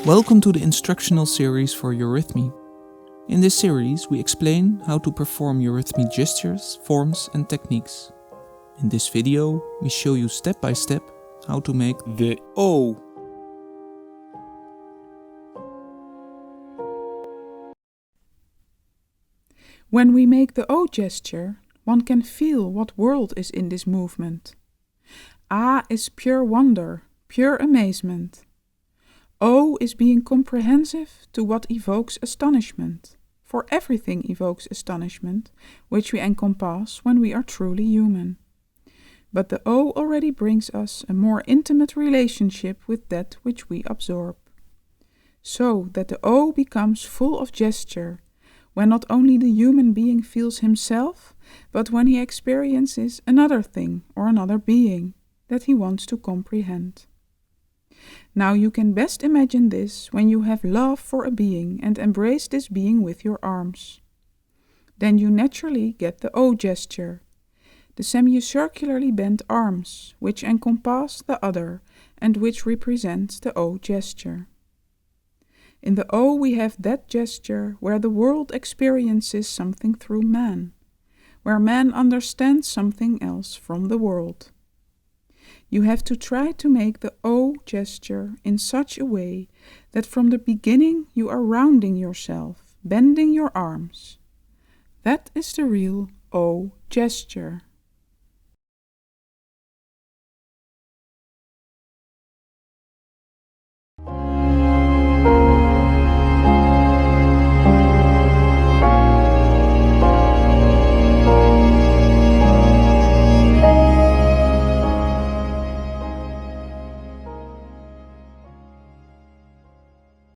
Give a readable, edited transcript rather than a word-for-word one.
Welcome to the instructional series for Eurythmy. In this series, we explain how to perform Eurythmy gestures, forms and techniques. In this video, we show you step by step how to make the O. When we make the O gesture, one can feel what world is in this movement. A is pure wonder, pure amazement. O is being comprehensive to what evokes astonishment, for everything evokes astonishment, which we encompass when we are truly human. But the O already brings us a more intimate relationship with that which we absorb. So that the O becomes full of gesture, when not only the human being feels himself, but when he experiences another thing or another being that he wants to comprehend. Now you can best imagine this when you have love for a being and embrace this being with your arms. Then you naturally get the O gesture, the semicircularly bent arms, which encompass the other and which represents the O gesture. In the O we have that gesture where the world experiences something through man, where man understands something else from the world. You have to try to make the O gesture in such a way that from the beginning you are rounding yourself, bending your arms. That is the real O gesture.